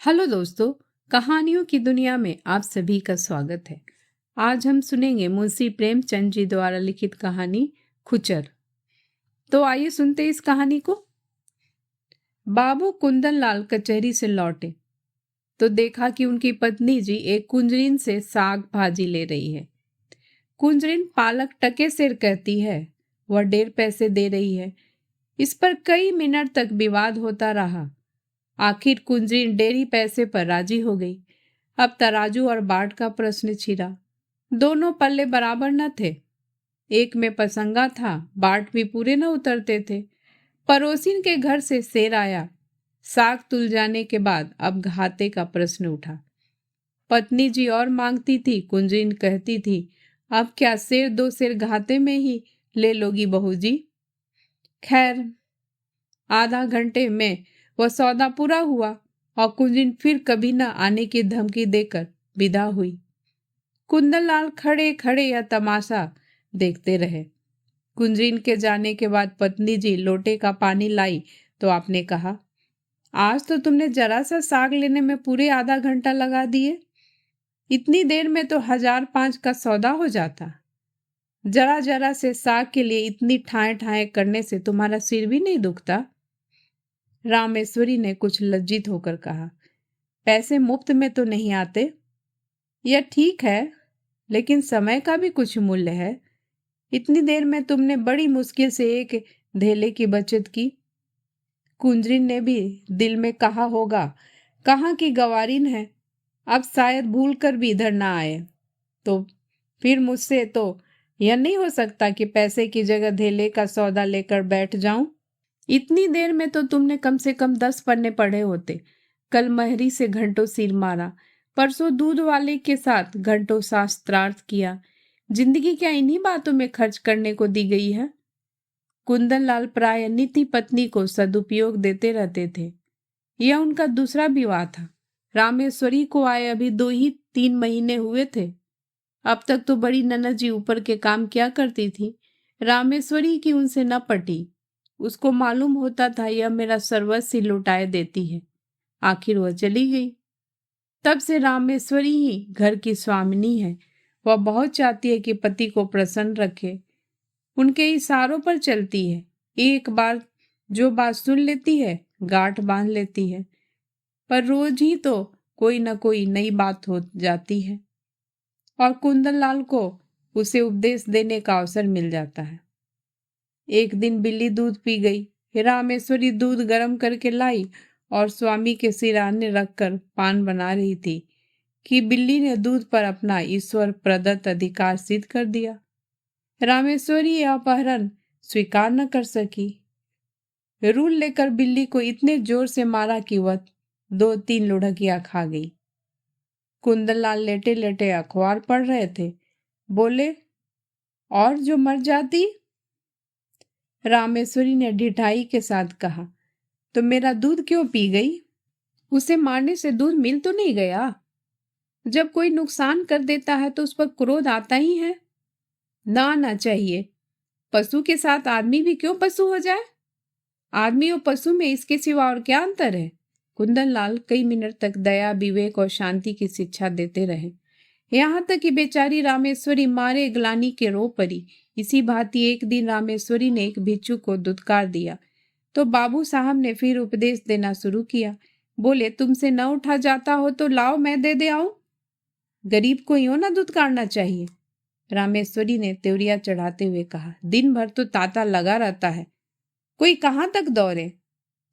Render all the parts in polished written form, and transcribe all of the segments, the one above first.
Hello दोस्तों, कहानियों की दुनिया में आप सभी का स्वागत है। आज हम सुनेंगे मुंशी प्रेमचंद जी द्वारा लिखित कहानी खुचर। तो आइए सुनते इस कहानी को। बाबू कुंदन लाल कचहरी से लौटे तो देखा कि उनकी पत्नी जी एक कुंजरीन से साग भाजी ले रही है। कुंजरीन पालक टके सिर कहती है, वह 1.5 पैसे दे रही है। इस पर कई मिनट तक विवाद होता रहा। आखिर कुंजरीन 1.5 पैसे पर राजी हो गई। अब तराजू और बाट का प्रश्न छिड़ा। दोनों पल्ले बराबर न थे। एक में पसंगा था, बाट भी पूरे न उतरते थे। पड़ोसिन के घर से शेर आया। साग तुल जाने के बाद अब घाटे का प्रश्न उठा। पत्नी जी और मांगती थी, कुंजरीन कहती थी, अब क्या शेर 2 शेर घाटे में ही ले लोगी बहू जी। खैर, आधा घंटे में वह सौदा पूरा हुआ और कुंजरीन फिर कभी न आने की धमकी देकर विदा हुई। कुंदन लाल खड़े खड़े यह तमाशा देखते रहे। कुंजरीन के जाने के बाद पत्नी जी लोटे का पानी लाई तो आपने कहा, आज तो तुमने जरा सा साग लेने में पूरे आधा घंटा लगा दिए। इतनी देर में तो 1005 का सौदा हो जाता। जरा जरा से साग के लिए इतनी ठाए ठाए करने से तुम्हारा सिर भी नहीं दुखता। रामेश्वरी ने कुछ लज्जित होकर कहा, पैसे मुफ्त में तो नहीं आते। यह ठीक है, लेकिन समय का भी कुछ मूल्य है। इतनी देर में तुमने बड़ी मुश्किल से एक धेले की बचत की। कुंजरीन ने भी दिल में कहा होगा, कहाँ की गवारीन है, अब शायद भूल कर भी इधर ना आए। तो फिर मुझसे तो यह नहीं हो सकता कि पैसे की जगह धेले का सौदा लेकर बैठ जाऊं। इतनी देर में तो तुमने कम से कम 10 पन्ने पढ़े होते। कल महरी से घंटों सिर मारा, परसों दूध वाले के साथ घंटों शास्त्रार्थ किया। जिंदगी क्या इन्हीं बातों में खर्च करने को दी गई है। कुंदन लाल प्राय नीति पत्नी को सदुपयोग देते रहते थे। यह उनका दूसरा विवाह था। रामेश्वरी को आए अभी 2 ही 3 महीने हुए थे। अब तक तो बड़ी ननद जी ऊपर के काम क्या करती थी। रामेश्वरी की उनसे न पटी। उसको मालूम होता था यह मेरा सर्वस्व लुटाए देती है। आखिर वह चली गई। तब से रामेश्वरी ही घर की स्वामिनी है। वह बहुत चाहती है कि पति को प्रसन्न रखे। उनके इशारों पर चलती है। एक बार जो बात सुन लेती है, गांठ बांध लेती है। पर रोज ही तो कोई न कोई नई बात हो जाती है और कुंदन लाल को उसे उपदेश देने का अवसर मिल जाता है। एक दिन बिल्ली दूध पी गई। रामेश्वरी दूध गर्म करके लाई और स्वामी के सिराने रखकर पान बना रही थी कि बिल्ली ने दूध पर अपना ईश्वर प्रदत्त अधिकार सिद्ध कर दिया। रामेश्वरी यह अपहरण स्वीकार न कर सकी। रूल लेकर बिल्ली को इतने जोर से मारा कि वह 2-3 लुढ़कियां खा गई। कुंदन लाल लेटे लेटे अखबार पढ़ रहे थे। बोले, और जो मर जाती? रामेश्वरी ने ढिठाई के साथ कहा, तो मेरा दूध क्यों पी गई? उसे मारने से दूध मिल तो नहीं गया। जब कोई नुकसान कर देता है तो उस पर क्रोध आता ही है। ना आना चाहिए। पशु के साथ आदमी भी क्यों पशु हो जाए? आदमी और पशु में इसके सिवा और क्या अंतर है? कुंदन लाल कई मिनट तक दया, विवेक और शांति की शिक्षा देते रहे। यहाँ तक कि बेचारी रामेश्वरी मारे ग्लानि के रो पड़ी। इसी भांति एक दिन रामेश्वरी ने एक भिक्षु को दुत्कार दिया तो बाबू साहब ने फिर उपदेश देना शुरू किया। बोले, तुमसे न उठा जाता हो तो लाओ मैं दे आऊं। गरीब को यूं ना दुत्कारना चाहिए। रामेश्वरी ने त्योरिया चढ़ाते हुए कहा, दिन भर तो तांता लगा रहता है, कोई कहाँ तक दौड़े।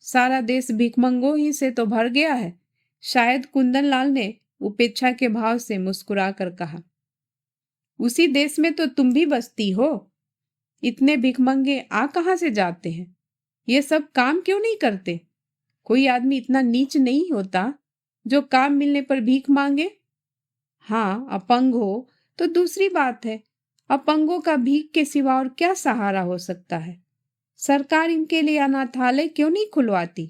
सारा देश भिखमंगों ही से तो भर गया है। शायद कुंदन लाल ने उपेक्षा के भाव से मुस्कुरा कर कहा, उसी देश में तो तुम भी बसती हो। इतने भिखमंगे आ कहाँ से जाते हैं? ये सब काम क्यों नहीं करते? कोई आदमी इतना नीच नहीं होता जो काम मिलने पर भीख मांगे। हाँ, अपंग हो तो दूसरी बात है। अपंगों का भीख के सिवा और क्या सहारा हो सकता है? सरकार इनके लिए अनाथालय क्यों नहीं खुलवाती?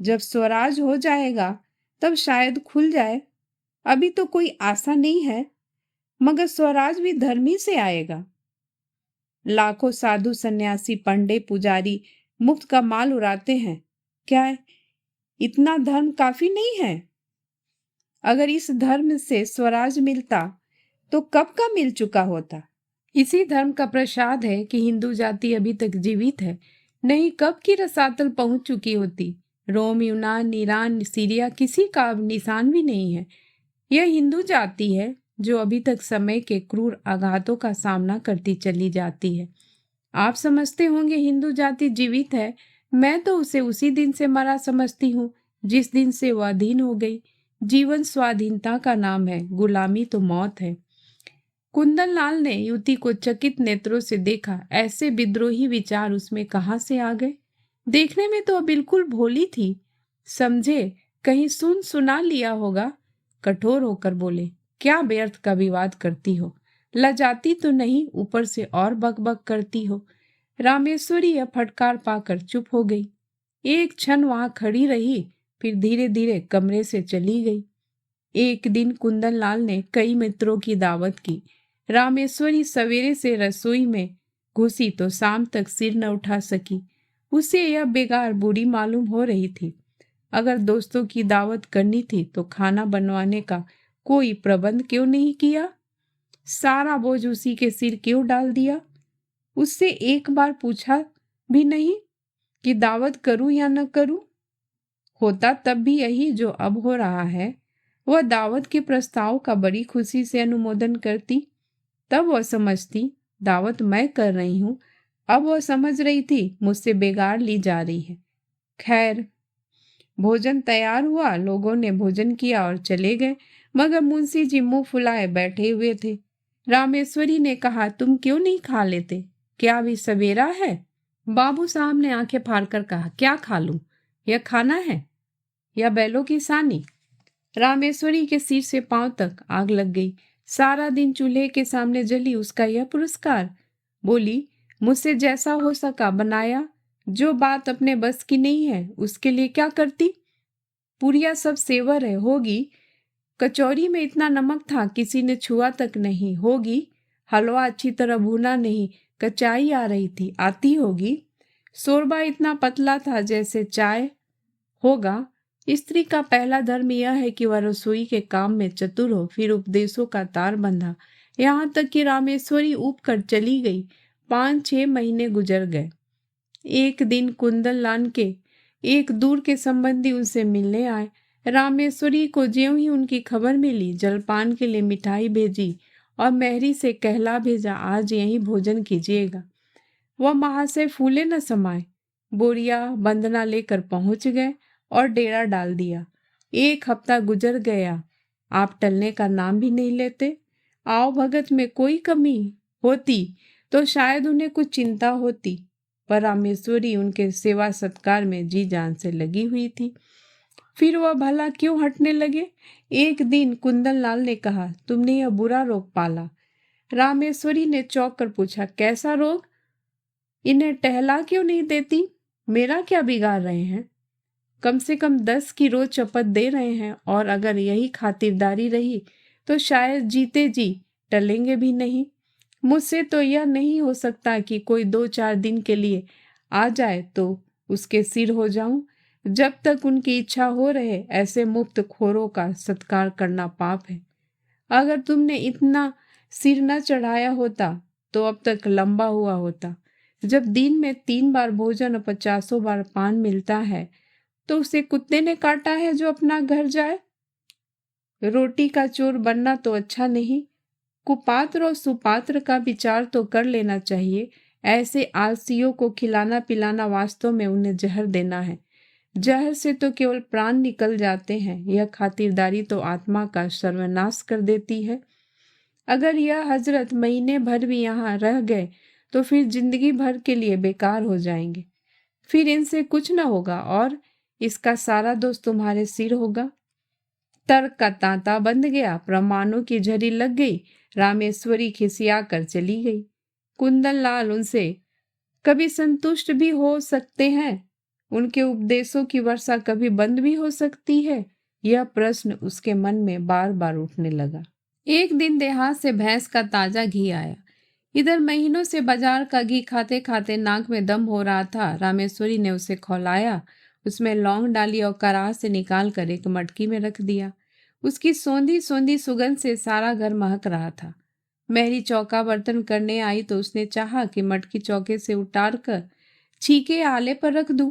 जब स्वराज हो जाएगा तब शायद खुल जाए। अभी तो कोई आशा नहीं है, मगर स्वराज भी धर्म ही से आएगा। लाखों साधु सन्यासी पंडे पुजारी मुफ्त का माल उड़ाते हैं। क्या इतना धर्म काफी नहीं है? अगर इस धर्म से स्वराज मिलता तो कब का मिल चुका होता। इसी धर्म का प्रसाद है कि हिंदू जाति अभी तक जीवित है, नहीं कब की रसातल पहुंच चुकी होती। रोम, यूनान, ईरान, सीरिया किसी का अब निशान भी नहीं है। यह हिंदू जाति है जो अभी तक समय के क्रूर आघातों का सामना करती चली जाती है। आप समझते होंगे हिंदू जाति जीवित है, मैं तो उसे उसी दिन से मरा समझती हूँ जिस दिन से वह अधीन हो गई। जीवन स्वाधीनता का नाम है, गुलामी तो मौत है। कुंदन लाल ने युवती को चकित नेत्रों से देखा। ऐसे विद्रोही विचार उसमें कहाँ से आ गए? देखने में तो बिल्कुल भोली थी, समझे कहीं सुन सुना लिया होगा। कठोर होकर बोले, क्या व्यर्थ का विवाद करती हो? लजाती तो नहीं, ऊपर से और बकबक करती हो। रामेश्वरी यह फटकार पाकर चुप हो गई। एक क्षण वहां खड़ी रही, फिर धीरे धीरे कमरे से चली गई। एक दिन कुंदन लाल ने कई मित्रों की दावत की। रामेश्वरी सवेरे से रसोई में घुसी तो शाम तक सिर न उठा सकी। उसे यह बेकार बुरी मालूम हो रही थी। अगर दोस्तों की दावत करनी थी तो खाना बनवाने का कोई प्रबंध क्यों नहीं किया? सारा बोझ उसी के सिर क्यों डाल दिया? उससे एक बार पूछा भी नहीं कि दावत करूं या न करूं? होता तब भी यही जो अब हो रहा है। वह दावत के प्रस्ताव का बड़ी खुशी से अनुमोदन करती। तब वह समझती दावत मैं कर रही हूं। अब वह समझ रही थी मुझसे बेगार ली जा रही है। खैर, भोजन तैयार हुआ, लोगों ने भोजन किया और चले गए, मगर मुंशी जी मुंह फुलाए बैठे हुए थे। रामेश्वरी ने कहा, तुम क्यों नहीं खा लेते? क्या अभी सवेरा है? बाबू साहब ने आंखें फाड़कर कहा, क्या खा लूं? यह खाना है या बैलों की सानी? रामेश्वरी के सिर से पांव तक आग लग गई। सारा दिन चूल्हे के सामने जली उसका यह पुरस्कार। बोली, मुझसे जैसा हो सका बनाया। जो बात अपने बस की नहीं है उसके लिए क्या करती? पुरिया सब सेवर है, होगी। कचौरी में इतना नमक था किसी ने छुआ तक नहीं, होगी। हलवा अच्छी तरह भुना नहीं, कचाई आ रही थी, आती होगी। शोरबा इतना पतला था जैसे चाय, होगा। स्त्री का पहला धर्म यह है कि वह रसोई के काम में चतुर हो। फिर उपदेशों का तार बंधा, यहाँ तक कि रामेश्वरी ऊब कर चली गई। 5-6 महीने गुजर गए। एक दिन कुंदन लाल के एक दूर के संबंधी उनसे मिलने आए। रामेश्वरी को ज्यों ही उनकी खबर मिली, जलपान के लिए मिठाई भेजी और मेहरी से कहला भेजा, आज यहीं भोजन कीजिएगा। वह महाशय फूले न समाये, बोरिया बंदना लेकर पहुंच गए और डेरा डाल दिया। 1 हफ्ता गुजर गया, आप टलने का नाम भी नहीं लेते। आओ भगत में कोई कमी होती तो शायद उन्हें कुछ चिंता होती, पर रामेश्वरी उनके सेवा सत्कार में जी जान से लगी हुई थी। फिर वह भला क्यों हटने लगे? एक दिन कुंदन लाल ने कहा, तुमने यह बुरा रोग पाला। रामेश्वरी ने चौंक कर पूछा, कैसा रोग? इन्हें टहला क्यों नहीं देती? मेरा क्या बिगाड़ रहे हैं? कम से कम 10 की रोज चपत दे रहे हैं, और अगर यही खातिरदारी रही तो शायद जीते जी टलेंगे भी नहीं। मुझसे तो यह नहीं हो सकता कि कोई 2-4 दिन के लिए आ जाए तो उसके सिर हो जाऊं। जब तक उनकी इच्छा हो रहे ऐसे मुफ्त खोरों का सत्कार करना पाप है। अगर तुमने इतना सिर न चढ़ाया होता तो अब तक लंबा हुआ होता। जब दिन में 3 बार भोजन और 50 बार पान मिलता है तो उसे कुत्ते ने काटा है जो अपना घर जाए। रोटी का चोर बनना तो अच्छा नहीं। कुपात्र और सुपात्र का विचार तो कर लेना चाहिए। ऐसे आलसियों को खिलाना पिलाना वास्तव में उन्हें जहर देना है। जहर से तो केवल प्राण निकल जाते हैं, यह खातिरदारी तो आत्मा का सर्वनाश कर देती है। अगर यह हजरत महीने भर भी यहाँ रह गए तो फिर जिंदगी भर के लिए बेकार हो जाएंगे। फिर इनसे कुछ न होगा और इसका सारा दोष तुम्हारे सिर होगा। तर्क का तांता बंध गया, प्रमाणों की झड़ी लग गई। रामेश्वरी खिसिया कर चली गई। कुंदन लाल उनसे कभी संतुष्ट भी हो सकते हैं, उनके उपदेशों की वर्षा कभी बंद भी हो सकती है। यह प्रश्न उसके मन में बार बार उठने लगा। एक दिन देहात से भैंस का ताजा घी आया। इधर महीनों से बाजार का घी खाते खाते नाक में दम हो रहा था। रामेश्वरी ने उसे खौलाया, उसमें लौंग डाली और कराह से निकाल कर एक मटकी में रख दिया। उसकी सौंधी सौंधी सुगंध से सारा घर महक रहा था। मेहरी चौका बर्तन करने आई तो उसने चाहा कि मटकी चौके से उतार कर छीके आले पर रख दूं,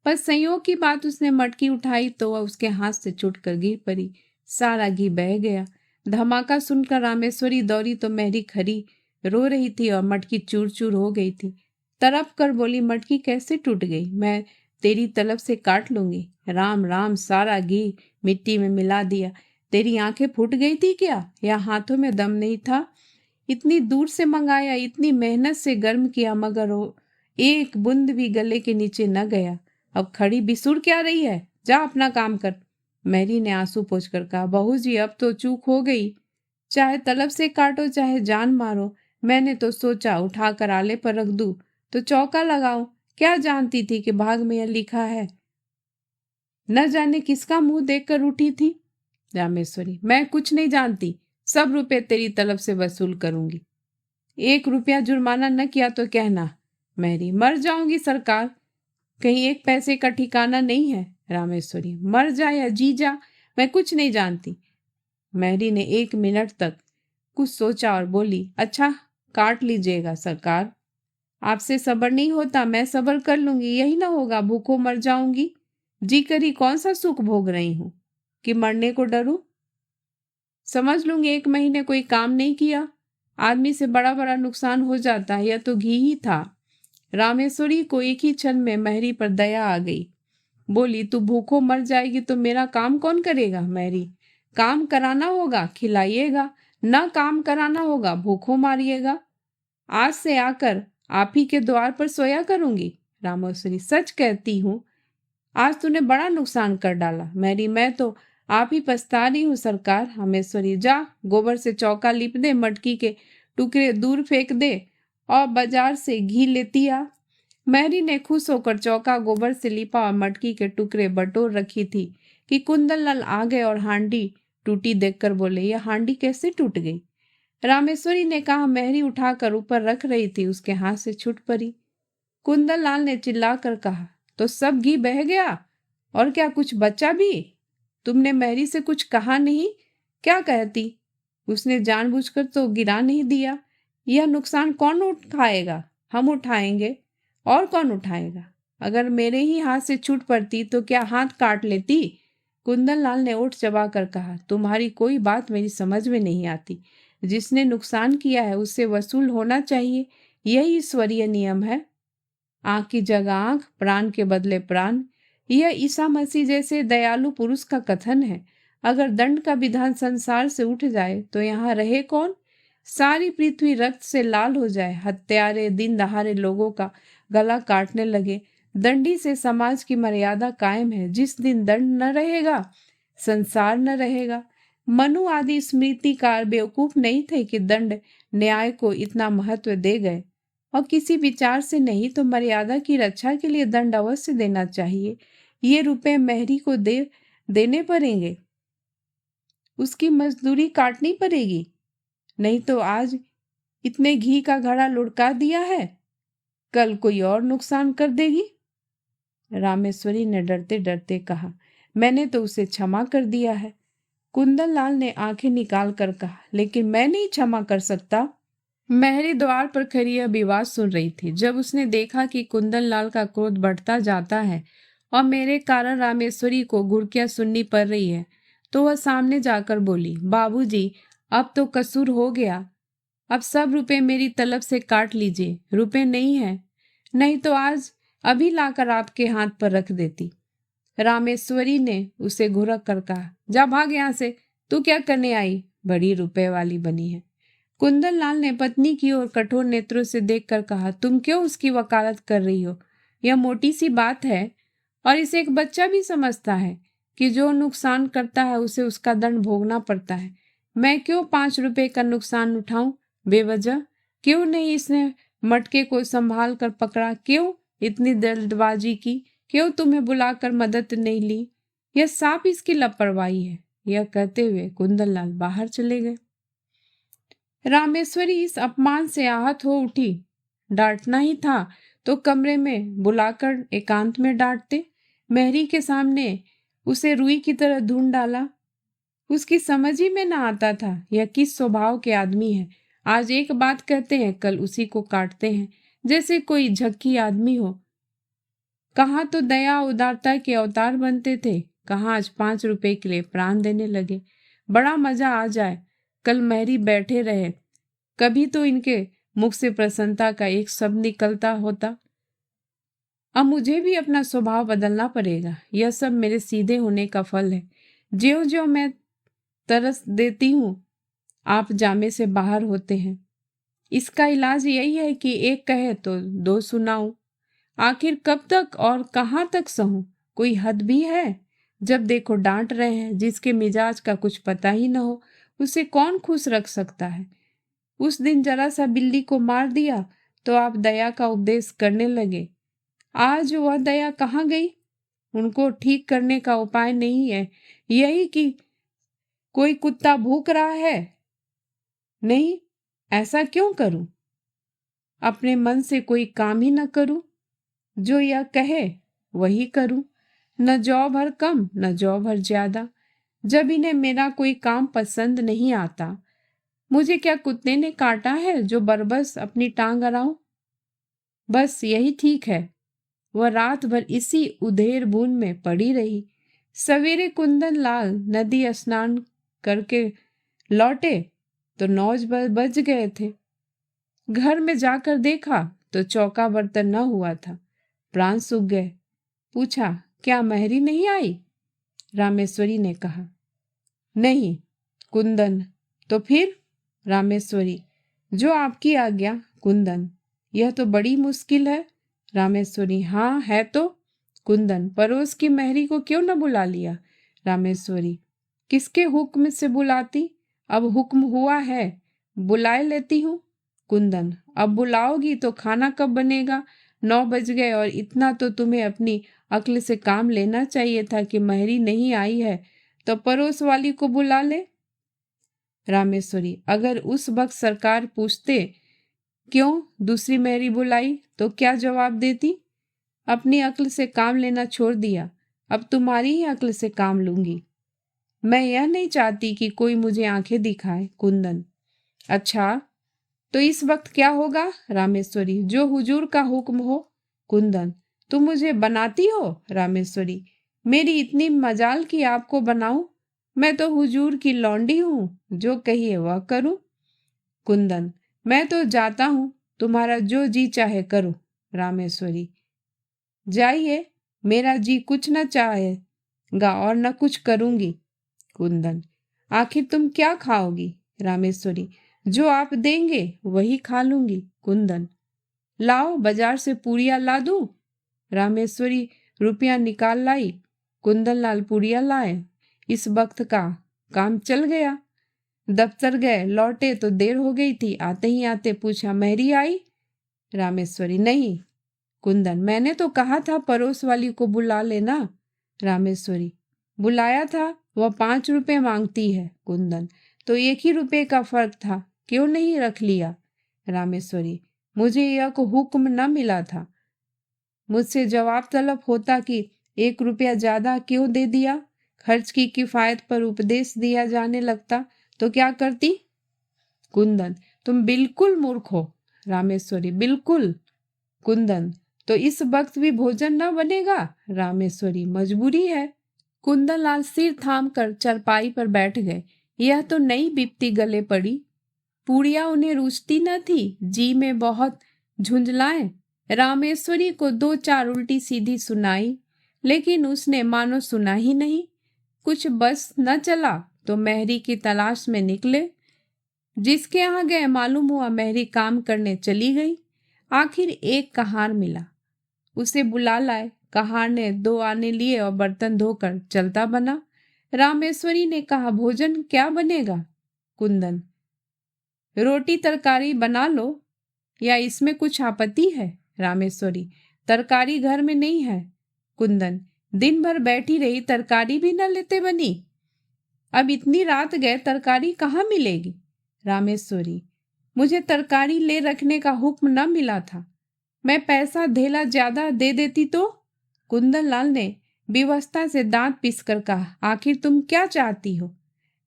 पर संयोग की बात उसने मटकी उठाई तो वह उसके हाथ से छूटकर गिर पड़ी। सारा घी बह गया। धमाका सुनकर रामेश्वरी दौड़ी तो मेहरी खरी रो रही थी और मटकी चूर चूर हो गई थी। तड़प कर बोली, मटकी कैसे टूट गई? मैं तेरी तलब से काट लूंगी। राम राम, सारा घी मिट्टी में मिला दिया। तेरी आंखें फूट गई थी क्या, या हाथों में दम नहीं था? इतनी दूर से मंगाया, इतनी मेहनत से गर्म किया, मगर वो एक बूंद भी गले के नीचे न गया। अब खड़ी बिसुर क्या रही है? जा अपना काम कर। मैरी ने आंसू पोंछकर कहा, बहू जी अब तो चूक हो गई। चाहे तलब से काटो चाहे जान मारो, मैंने तो सोचा उठाकर आले पर रख दूं तो चौका लगाऊं। क्या जानती थी कि भाग में यह लिखा है। न जाने किसका मुंह देखकर उठी थी। रामेश्वरी, मैं कुछ नहीं जानती। सब रुपए तेरी तलब से वसूल करूंगी। 1 रुपया जुर्माना न किया तो कहना। मैरी, मर जाऊंगी सरकार, कहीं 1 पैसे का ठिकाना नहीं है। रामेश्वरी, मर जा या जी जा, मैं कुछ नहीं जानती। मैरी ने 1 मिनट तक कुछ सोचा और बोली, अच्छा काट लीजिएगा सरकार, आपसे सब्र नहीं होता, मैं सब्र कर लूंगी। यही ना होगा भूखों मर जाऊंगी। जी करी कौन सा सुख भोग रही हूं कि मरने को डरूं। समझ लूंगी 1 महीने कोई काम नहीं किया, आदमी से बड़ा बड़ा नुकसान हो जाता है। यह तो घी ही था। रामेश्वरी को एक ही क्षण में मैरी पर दया आ गई। बोली, तू भूखों मर जाएगी तो मेरा काम कौन करेगा? मैरी, काम कराना होगा खिलाइएगा, न काम कराना होगा भूखों मारिएगा। आज से आकर आप ही के द्वार पर सोया करूंगी। रामेश्वरी, सच कहती हूँ, आज तूने बड़ा नुकसान कर डाला। मैरी, मैं तो आप ही पछता रही हूँ सरकार। रामेश्वरी, जा गोबर से चौका लिप दे, मटकी के टुकड़े दूर फेंक दे और बाजार से घी लेती आ। मैरी ने खुश होकर चौका गोबर से लिपा और मटकी के टुकड़े बटोर रखी थी कि कुंदनलाल आ गए और हांडी टूटी देखकर बोले, यह हांडी कैसे टूट गई? रामेश्वरी ने कहा, मैरी उठाकर ऊपर रख रही थी, उसके हाथ से छूट पड़ी। कुंदनलाल ने चिल्लाकर कहा, तो सब घी बह गया? और क्या कुछ बचा भी? तुमने मैरी से कुछ कहा नहीं? क्या कहती? उसने जानबूझकर तो गिरा नहीं दिया। यह नुकसान कौन उठाएगा? हम उठाएंगे। और कौन उठाएगा? अगर मेरे ही हाथ से छूट पड़ती तो क्या हाथ काट लेती? कुंदनलाल ने ओठ चबाकर कहा, तुम्हारी कोई बात मेरी समझ में नहीं आती। जिसने नुकसान किया है उससे वसूल होना चाहिए, यही ईश्वरीय नियम है। आंख की जगह आंख, प्राण के बदले प्राण, यह ईसा मसीह जैसे दयालु पुरुष का कथन है। अगर दंड का विधान संसार से उठ जाए तो यहाँ रहे कौन? सारी पृथ्वी रक्त से लाल हो जाए, हत्यारे दिन दहाड़े लोगों का गला काटने लगे, दंडी से समाज की मर्यादा कायम है। जिस दिन दंड न रहेगा संसार न रहेगा। मनु आदि स्मृतिकार बेवकूफ नहीं थे कि दंड न्याय को इतना महत्व दे गए, और किसी विचार से नहीं तो मर्यादा की रक्षा के लिए दंड अवश्य देना चाहिए। ये रुपए मेहरी को देने पड़ेंगे, उसकी मजदूरी काटनी पड़ेगी, नहीं तो आज इतने घी का घड़ा लुढ़का दिया है, कल कोई और नुकसान कर देगी। रामेश्वरी ने डरते डरते कहा, मैंने तो उसे क्षमा कर दिया है। कुंदनलाल ने आंखें निकाल कर कहा, लेकिन मैं नहीं क्षमा कर सकता। मेहरी द्वार पर खड़ी यह विवाद सुन रही थी। जब उसने देखा कि कुंदनलाल का क्रोध बढ़ता जाता है और मेरे कारण रामेश्वरी को घुड़कियां सुननी पड़ रही है, तो वह सामने जाकर बोली, बाबूजी, अब तो कसूर हो गया, अब सब रुपए मेरी तलब से काट लीजिए। रुपए नहीं है, नहीं तो आज अभी लाकर आपके हाथ पर रख देती। रामेश्वरी ने उसे घुरक कर कहा, जा भाग यहाँ से, तू क्या करने आई? बड़ी रुपए वाली बनी है। कुंदनलाल ने पत्नी की ओर कठोर नेत्रों से देखकर कहा, तुम क्यों उसकी वकालत कर रही हो? यह मोटी सी बात है, और इसे एक बच्चा भी समझता है कि जो नुकसान करता है उसे उसका दंड भोगना पड़ता है। मैं क्यों 5 रुपए का नुकसान उठाऊं बेवजह? क्यों नहीं इसने मटके को संभाल कर पकड़ा? क्यों इतनी जल्दबाजी की? क्यों तुम्हें बुलाकर मदद नहीं ली? यह साफ इसकी लापरवाही है। यह कहते हुए कुंदनलाल बाहर चले गए। रामेश्वरी इस अपमान से आहत हो उठी। डांटना ही था तो कमरे में बुलाकर एकांत में डांटते। मेहरी के सामने उसे रुई की तरह ढूंढ डाला। उसकी समझ ही में ना आता था यह किस स्वभाव के आदमी है। आज एक बात कहते हैं, कल उसी को काटते हैं जैसे कोई झक्की आदमी हो। कहाँ तो दया उदारता के अवतार बनते थे, कहाँ आज 5 रुपए के लिए प्राण देने लगे। बड़ा मजा आ जाए कल महरी बैठे रहे, कभी तो इनके मुख से प्रसन्नता का एक शब्द निकलता होता। अब मुझे भी अपना स्वभाव बदलना पड़ेगा, यह सब मेरे सीधे होने का फल है। ज्यों ज्यों मैं तरस देती हूँ आप जामे से बाहर होते हैं। इसका इलाज यही है कि एक कहे तो दो सुनाऊं। आखिर कब तक और कहाँ तक सहूं, कोई हद भी है। जब देखो डांट रहे हैं, जिसके मिजाज का कुछ पता ही न हो उसे कौन खुश रख सकता है। उस दिन जरा सा बिल्ली को मार दिया तो आप दया का उपदेश करने लगे। आज वह दया कहाँ गई? उनको ठीक करने का उपाय नहीं है यही कि कोई कुत्ता भूख रहा है? नहीं, ऐसा क्यों करूं? अपने मन से कोई काम ही न करूं, जो यह कहे वही करूं। न जौ भर कम न जौ भर ज्यादा। जब इन्हें मेरा कोई काम पसंद नहीं आता, मुझे क्या कुत्ते ने काटा है जो बरबस अपनी टांग अड़ाऊं? बस यही ठीक है। वह रात भर इसी उधेर बुन में पड़ी रही। सवेरे कुंदन लाल नदी स्नान करके लौटे तो 9 बज गए थे। घर में जाकर देखा तो चौका बर्तन न हुआ था। प्राण सूख गए। पूछा, क्या महरी नहीं आई? रामेश्वरी ने कहा, नहीं। कुंदन, तो फिर? रामेश्वरी, जो आपकी आज्ञा। कुंदन, यह तो बड़ी मुश्किल है। रामेश्वरी, हाँ है तो। कुंदन, पड़ोस की महरी को क्यों न बुला लिया? रामेश्वरी, किसके हुक्म से बुलाती? अब हुक्म हुआ है, बुलाए लेती हूँ। कुंदन, अब बुलाओगी तो खाना कब बनेगा? 9 बज गए और इतना तो तुम्हें अपनी अक्ल से काम लेना चाहिए था कि महरी नहीं आई है तो पड़ोस वाली को बुला ले। रामेश्वरी, अगर उस वक्त सरकार पूछते क्यों दूसरी महरी बुलाई तो क्या जवाब देती? अपनी अक्ल से काम लेना छोड़ दिया, अब तुम्हारी ही अक्ल से काम लूंगी। मैं यह नहीं चाहती कि कोई मुझे आंखें दिखाए। कुंदन, अच्छा तो इस वक्त क्या होगा? रामेश्वरी, जो हुजूर का हुक्म हो। कुंदन, तुम मुझे बनाती हो? रामेश्वरी, मेरी इतनी मजाल कि आपको बनाऊं? मैं तो हुजूर की लौंडी हूँ, जो कहिए वह करूं। कुंदन, मैं तो जाता हूँ, तुम्हारा जो जी चाहे करो। रामेश्वरी, जाइए, मेरा जी कुछ न चाहेगा और न कुछ करूंगी। कुंदन, आखिर तुम क्या खाओगी? रामेश्वरी, जो आप देंगे वही खा लूंगी। कुंदन, लाओ बाजार से पूड़ियाँ ला दूं? रामेश्वरी रुपया निकाल लाई। कुंदन लाल पूड़ियाँ लाए। इस वक्त का काम चल गया। दफ्तर गए, लौटे तो देर हो गई थी। आते ही आते पूछा, महरी आई? रामेश्वरी, नहीं। कुंदन, मैंने तो कहा था पड़ोस वाली को बुला लेना। रामेश्वरी, बुलाया था, वह 5 रुपए मांगती है। कुंदन, तो 1 ही रुपए का फर्क था, क्यों नहीं रख लिया? रामेश्वरी, मुझे यह को हुक्म न मिला था। मुझसे जवाब तलब होता कि 1 रुपया ज्यादा क्यों दे दिया। खर्च की किफायत पर उपदेश दिया जाने लगता तो क्या करती? कुंदन, तुम बिल्कुल मूर्ख हो। रामेश्वरी, बिल्कुल। कुंदन, तो इस वक्त भी भोजन न बनेगा? रामेश्वरी, मजबूरी है। कुंदन लाल सिर थाम कर चरपाई पर बैठ गए। यह तो नई बिपती गले पड़ी। पूड़िया उन्हें रुचती न थी, जी में बहुत झुंझलाए। रामेश्वरी को 2-4 उल्टी सीधी सुनाई, लेकिन उसने मानो सुना ही नहीं। कुछ बस न चला तो महरी की तलाश में निकले। जिसके यहाँ गए मालूम हुआ महरी काम करने चली गई। आखिर एक कहार मिला, उसे बुला लाए। कहार ने 2 आने लिए और बर्तन धोकर चलता बना। रामेश्वरी ने कहा, भोजन क्या बनेगा? कुंदन, रोटी तरकारी बना लो, या इसमें कुछ आपत्ति है? रामेश्वरी, तरकारी घर में नहीं है। कुंदन, दिन भर बैठी रही, तरकारी भी न लेते बनी। अब इतनी रात गए, तरकारी कहाँ मिलेगी? रामेश्वरी, मुझे तरकारी ले रखने का हुक्म न मिला था, मैं पैसा धेला ज्यादा दे देती तो? कुंदन लाल ने विवशता से दांत पीसकर कहा, आखिर तुम क्या चाहती हो?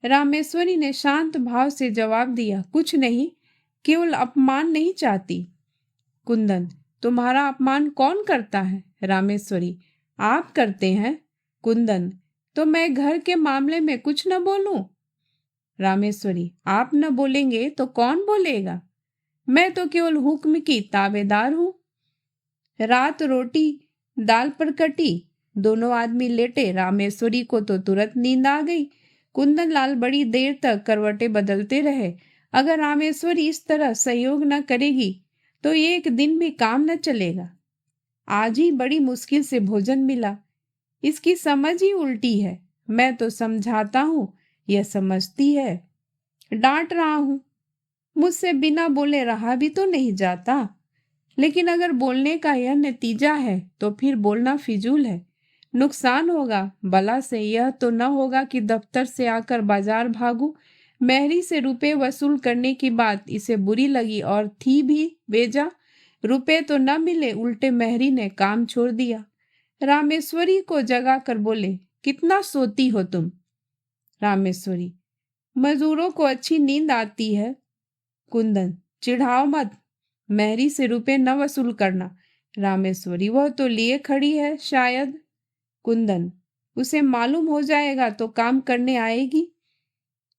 रामेश्वरी ने शांत भाव से जवाब दिया, कुछ नहीं, केवल अपमान नहीं चाहती। कुंदन, तुम्हारा अपमान कौन करता है? रामेश्वरी, आप करते हैं। कुंदन, तो मैं घर के मामले में कुछ न बोलूं? रामेश्वरी, आप न बोलेंगे तो कौन बोलेगा? मैं तो केवल हुक्म की ताबेदार हूं। रात रोटी दाल पर कटी। दोनों आदमी लेटे। रामेश्वरी को तो तुरंत नींद आ गई। कुंदन लाल बड़ी देर तक करवटें बदलते रहे। अगर रामेश्वरी इस तरह सहयोग न करेगी तो एक दिन भी काम न चलेगा। आज ही बड़ी मुश्किल से भोजन मिला। इसकी समझ ही उल्टी है। मैं तो समझाता हूँ, यह समझती है। डांट रहा हूँ, मुझसे बिना बोले रहा भी तो नहीं जाता। लेकिन अगर बोलने का यह नतीजा है तो फिर बोलना फिजूल है। नुकसान होगा भला से यह तो न होगा कि दफ्तर से आकर बाजार भागूं। मेहरी से रुपए वसूल करने की बात इसे बुरी लगी और थी भी बेजा। रुपए तो न मिले, उल्टे मेहरी ने काम छोड़ दिया। रामेश्वरी को जगा कर बोले, कितना सोती हो तुम? रामेश्वरी, मजदूरों को अच्छी नींद आती है। कुंदन, चिढ़ाओ मत, मेहरी से रुपए न वसूल करना। रामेश्वरी, वह तो लिए खड़ी है शायद। कुंदन, उसे मालूम हो जाएगा तो काम करने आएगी।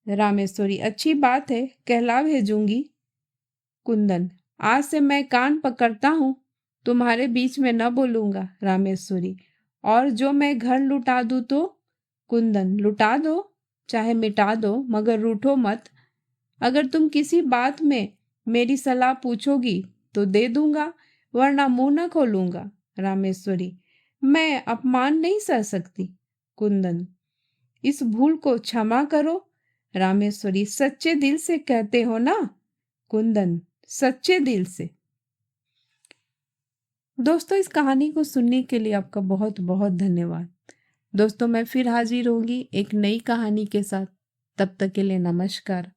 रामेश्वरी, अच्छी बात है, कहला भेजूंगी। कुंदन, आज से मैं कान पकड़ता हूँ, तुम्हारे बीच में न बोलूंगा। रामेश्वरी, और जो मैं घर लुटा दूँ तो? कुंदन, लुटा दो, चाहे मिटा दो, मगर रूठो मत। अगर तुम किसी बात में मेरी सलाह पूछोगी तो दे दूंगा, वरना मुंह न खोलूंगा। रामेश्वरी, मैं अपमान नहीं सह सकती। कुंदन, इस भूल को क्षमा करो। रामेश्वरी, सच्चे दिल से कहते हो ना? कुंदन, सच्चे दिल से। दोस्तों, इस कहानी को सुनने के लिए आपका बहुत बहुत धन्यवाद। दोस्तों, मैं फिर हाजिर होंगी एक नई कहानी के साथ। तब तक के लिए नमस्कार।